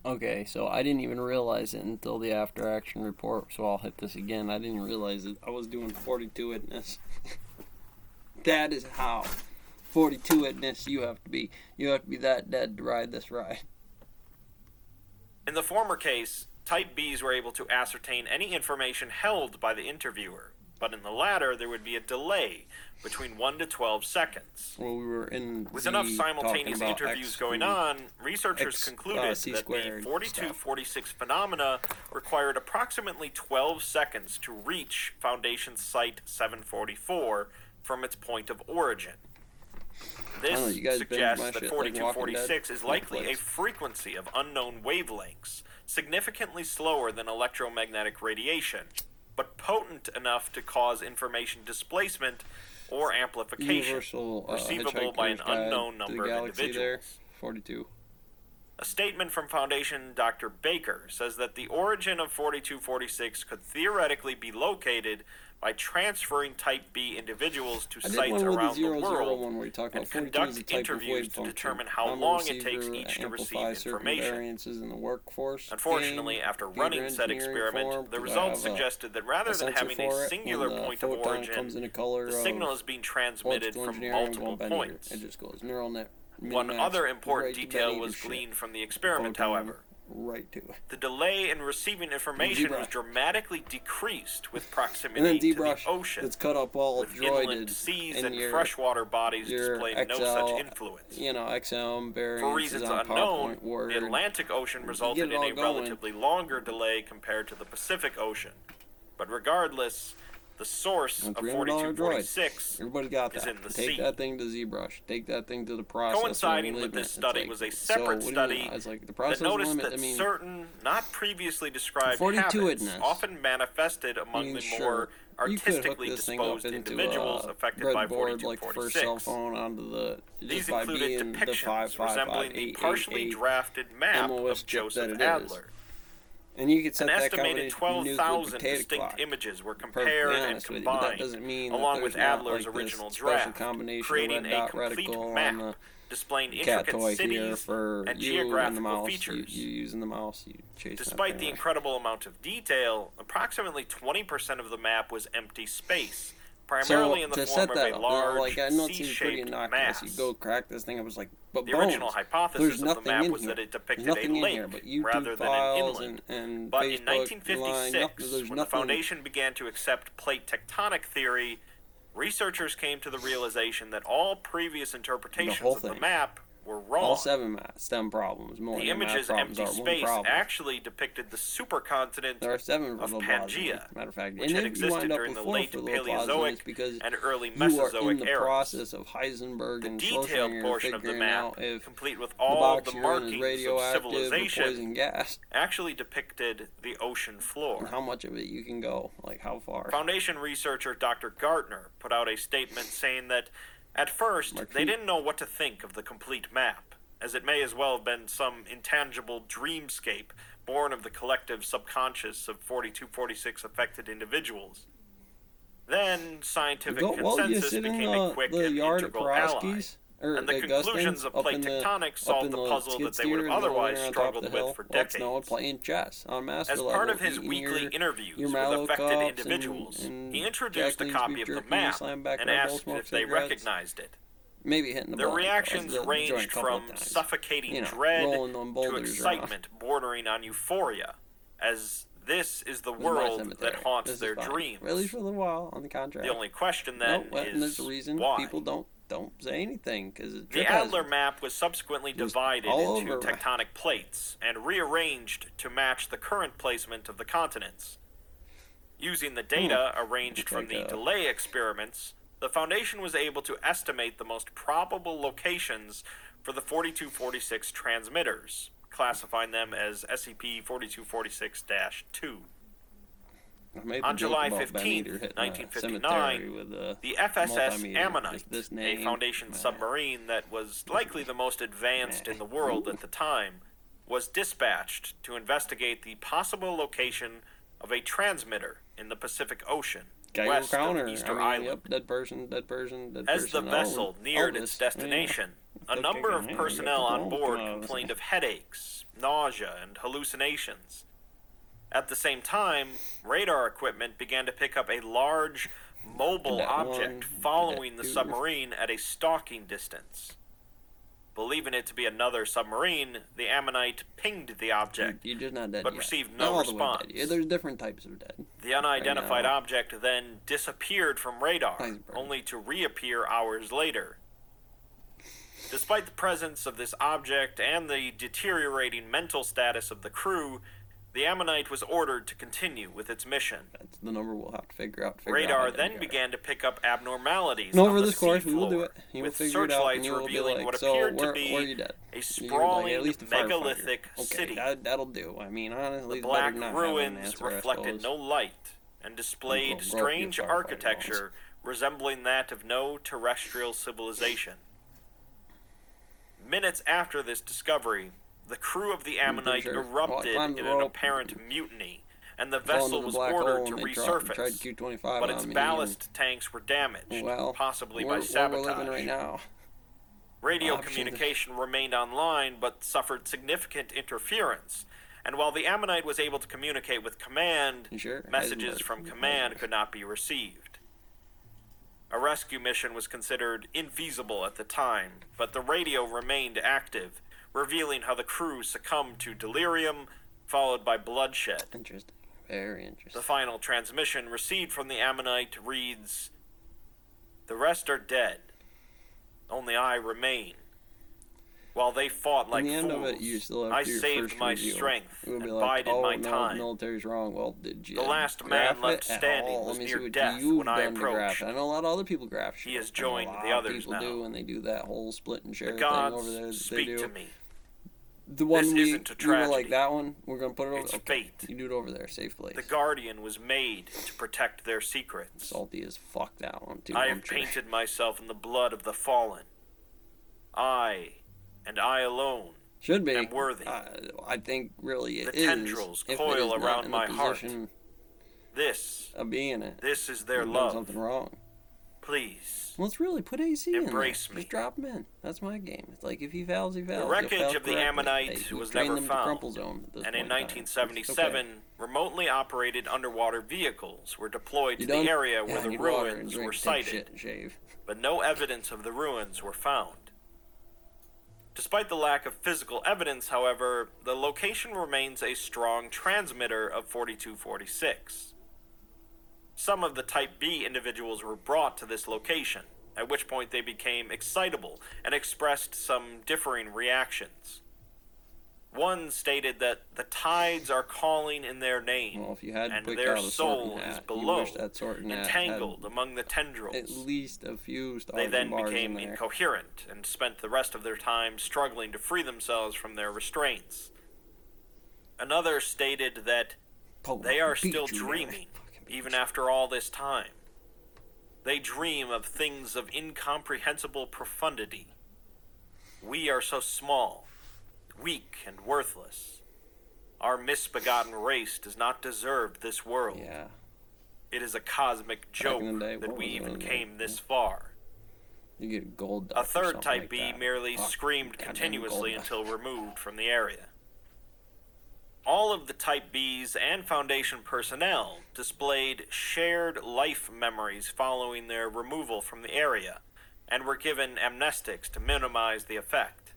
Okay, so I didn't even realize it until the after action report, so I'll hit this again. I didn't realize it. I was doing 42 witness. That is how 42 witness you have to be. You have to be that dead to ride this ride. In the former case, Type Bs were able to ascertain any information held by the interviewer, but in the latter, there would be a delay between 1 to 12 seconds. Well, we were in With enough simultaneous interviews going on, researchers concluded that the 4246 phenomena required approximately 12 seconds to reach Foundation Site 744 from its point of origin. This suggests that 4246 is likely a frequency of unknown wavelengths, significantly slower than electromagnetic radiation, but potent enough to cause information displacement or amplification, receivable by an unknown number of individuals. There, 42. A statement from Foundation Dr. Baker says that the origin of 4246 could theoretically be located by transferring Type B individuals to sites around the world and conduct interviews to determine how long it takes each to receive information. In the workforce. Unfortunately, after running said experiment, the results suggested that rather than having a singular point of origin, the signal is being transmitted from multiple points. It just goes neural net. One other important detail was gleaned from the experiment, however. Right to it. The delay in receiving information was dramatically decreased with proximity to the ocean, it's cut up all with inland seas and freshwater bodies displaying no such influence. For reasons unknown, the Atlantic Ocean resulted in a relatively longer delay compared to the Pacific Ocean. But regardless, the source of 4246 is in the sea. Take that thing to ZBrush. Take that thing to the process. Coinciding with this study was a separate study that noticed that certain, not previously described habits often manifested among the more artistically disposed individuals affected by 4246. These included depictions resembling the partially drafted map of Joseph Adler. And you could set An that estimated 12,000 distinct images were compared and combined, along with Adler's original draft, creating a complete map displaying intricate cities and geographical features. You using the mouse, you chase. Despite the incredible amount of detail, approximately 20% of the map was empty space, primarily in the form of a large C-shaped mass. You go crack this thing, I was like, but the original hypothesis of the map was that it depicted a lake rather than an inland. But in 1956, when the Foundation began to accept plate tectonic theory, researchers came to the realization that all previous interpretations of the map were wrong. All 7 STEM problems. The image's empty space actually depicted the supercontinent of Pangaea, which had existed during the late Paleozoic and early Mesozoic eras. The detailed portion of the map, complete with all the markings of civilization, actually depicted the ocean floor. And how much of it you can go, like how far. Foundation researcher Dr. Gartner put out a statement saying that at first, they didn't know what to think of the complete map, as it may as well have been some intangible dreamscape born of the collective subconscious of 4246 affected individuals. Then, scientific consensus became a quick and integral ally, and the conclusions of plate tectonics solved the puzzle that they would have otherwise struggled with for decades. As part of his weekly interviews with affected individuals, he introduced a copy of the map and asked if they recognized it. Their reactions ranged from suffocating dread to excitement bordering on euphoria, as this is the world that haunts their dreams. At least for a little while on the contract. The only question then is why? People don't say anything, because the Adler map was subsequently divided into tectonic plates and rearranged to match the current placement of the continents. Using the data arranged from the delay experiments, the Foundation was able to estimate the most probable locations for the 4246 transmitters, classifying them as SCP-4246-2. On July 15, 1959, the FSS Ammonite, a Foundation submarine that was likely the most advanced in the world at the time, was dispatched to investigate the possible location of a transmitter in the Pacific Ocean, west of Easter Island. Dead person. As the vessel neared its destination, A number of personnel on board complained of headaches, nausea, and hallucinations. At the same time, radar equipment began to pick up a large, mobile object following the submarine at a stalking distance. Believing it to be another submarine, the Ammonite pinged the object, You're just not dead but yet. received no response. Yeah, there's different types of dead. The unidentified object then disappeared from radar, only to reappear hours later. Despite the presence of this object and the deteriorating mental status of the crew, the Ammonite was ordered to continue with its mission. That's the number we'll have to figure out. Radar then began to pick up abnormalities over on the this course, seafloor, we will do it. with searchlights revealing what appeared to be a sprawling, megalithic city. That'll do. I mean, honestly, the black ruins reflected no light and displayed strange architecture resembling that of no terrestrial civilization. Minutes after this discovery, the crew of the Ammonite erupted in an apparent mutiny, and the vessel was ordered to resurface, but its ballast tanks were damaged, possibly by sabotage. Radio communication remained online, but suffered significant interference, and while the Ammonite was able to communicate with command, messages from command could not be received. A rescue mission was considered infeasible at the time, but the radio remained active, revealing how the crew succumbed to delirium, followed by bloodshed. Interesting. Very interesting. The final transmission received from the Ammonite reads, "The rest are dead. Only I remain. While they fought like fools, I saved my strength and bided my time. Military's wrong. Well, did you? The last man left standing was near death when I approached. I know a lot of other people graph shit. He has joined the others now. Do, and they do that whole split and share the thing gods over there. Speak to me. The one this isn't a tragedy. We were like that one. We're gonna put it over. It's fate. You do it over there, safe place. The Guardian was made to protect their secrets. Salty as fuck that one too. I have painted myself in the blood of the fallen. I, and I alone, should be am worthy. I think really it is. The tendrils coil around my heart. This of being it. This is their love. Something wrong. Please. Let's really put AC embrace in me. Just drop him in. That's my game. It's like if he fails, he fails. The wreckage of the Ammonite was never found, and in 1977, remotely operated underwater vehicles were deployed to the area where the ruins were sighted, but no evidence of the ruins were found. Despite the lack of physical evidence, however, the location remains a strong transmitter of 4246. Some of the Type B individuals were brought to this location, at which point they became excitable and expressed some differing reactions. One stated that the tides are calling in their name, and their soul is below, entangled among the tendrils. At least a few stars. They then became incoherent and spent the rest of their time struggling to free themselves from their restraints. Another stated that they are still dreaming, even after all this time. They dream of things of incomprehensible profundity. We are so small, weak, and worthless. Our misbegotten race does not deserve this world. Yeah. It is a cosmic joke that we even came this far. You get a gold A third Type B merely screamed continuously until removed from the area. All of the Type Bs and Foundation personnel displayed shared life memories following their removal from the area, and were given amnestics to minimize the effect.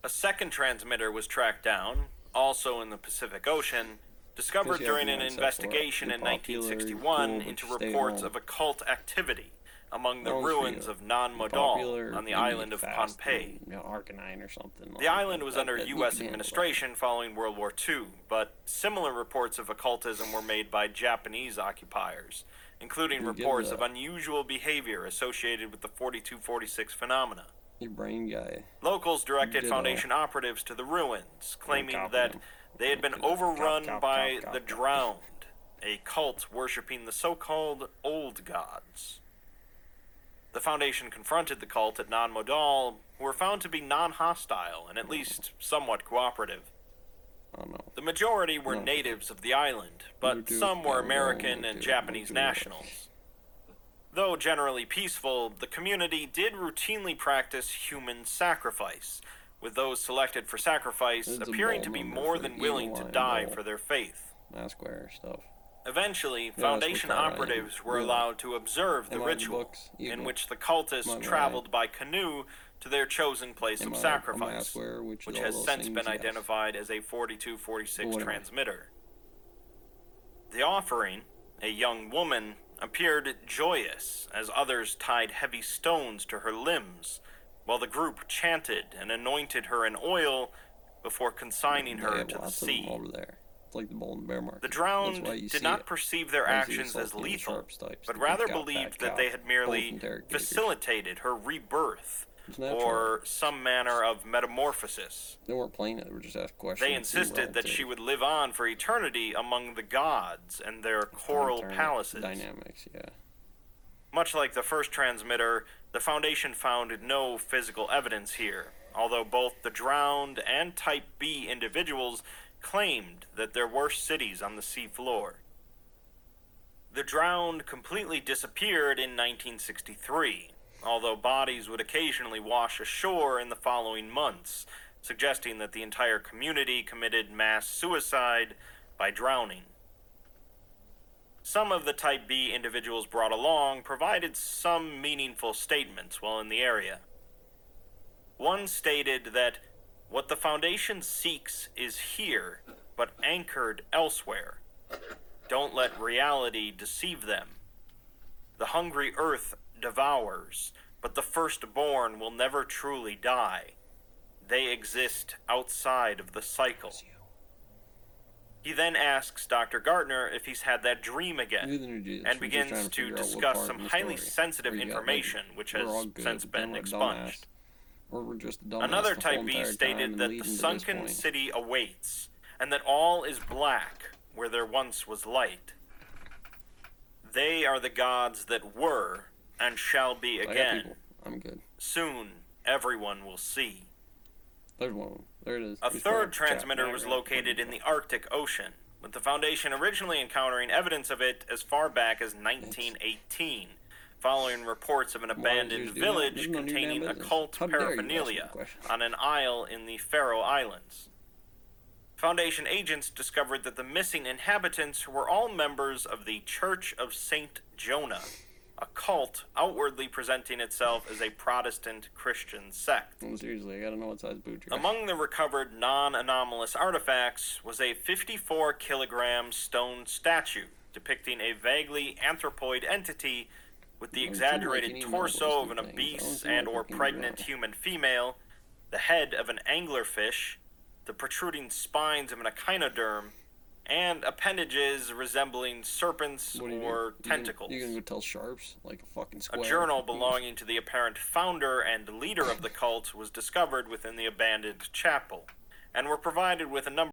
A second transmitter was tracked down, also in the Pacific Ocean, discovered during an investigation in 1961 into reports of occult activity among the ruins of Non-Modal on the island of Pompeii. Arcanine or something. The island was under U.S. administration following World War II, but similar reports of occultism were made by Japanese occupiers, including reports of unusual behavior associated with the 4246 phenomena. Your brain guy. Locals directed Foundation operatives to the ruins, claiming that they had been overrun by the Drowned, a cult worshipping the so-called old gods. The Foundation confronted the cult at Non-Modal, who were found to be non-hostile and at least somewhat cooperative. The majority were natives of the island, but some were American and Japanese nationals. Though generally peaceful, the community did routinely practice human sacrifice, with those selected for sacrifice It's a appearing bold to be number more for than eagle, willing to lion, die bull, for their faith. Masquerade stuff. Eventually, that's Foundation what I operatives were realized. allowed to observe the Am I in the ritual, books? in Eagle. which the Am cultists I traveled by canoe to their chosen place Am of I a sacrifice, Masquerade, which is all has those since things? been Yes. identified as a 4246 What am I? transmitter. The offering, a young woman, appeared joyous as others tied heavy stones to her limbs, while the group chanted and anointed her in oil before consigning They her have to the lots of them sea. over there. It's like the bull and bear market. The That's drowned why you did see not it. perceive their Why you see the actions as salty and lethal, sharps types, but the rather good cop, believed bad that they cop, had both merely interrogators. facilitated her rebirth, It's natural. or some manner of metamorphosis. They weren't playing it, they were just asking questions. They It seemed insisted that she relative. would live on for eternity among the gods and their coral Alternate palaces. Dynamics, yeah. Much like the first transmitter, the Foundation found no physical evidence here, although both the drowned and Type B individuals claimed that there were cities on the seafloor. The drowned completely disappeared in 1963, although bodies would occasionally wash ashore in the following months, suggesting that the entire community committed mass suicide by drowning. Some of the Type B individuals brought along provided some meaningful statements while in the area. One stated that what the Foundation seeks is here, but anchored elsewhere. Don't let reality deceive them. The hungry earth devours, but the firstborn will never truly die. They exist outside of the cycle. He then asks Dr. Gartner if he's had that dream again, and begins to discuss some highly sensitive information which has since been expunged. Another Type B stated that the sunken city awaits, and that all is black where there once was light. They are the gods that were and shall be again. I'm good. Soon everyone will see. There's one of them. There it is. A third transmitter was located in the Arctic Ocean, with the Foundation originally encountering evidence of it as far back as 1918, following reports of an abandoned village containing occult paraphernalia on an isle in the Faroe Islands. Foundation agents discovered that the missing inhabitants were all members of the Church of St. Jonah, a cult outwardly presenting itself as a Protestant Christian sect. Well, seriously, I gotta know what size boot you're Among the recovered non-anomalous artifacts was a 54-kilogram stone statue depicting a vaguely anthropoid entity with the exaggerated torso of an obese and or pregnant human female, the head of an anglerfish, the protruding spines of an echinoderm, and appendages resembling serpents or tentacles. You gonna go tell sharps like a fucking square? A journal belonging to the apparent founder and leader of the cult was discovered within the abandoned chapel, and were provided with a number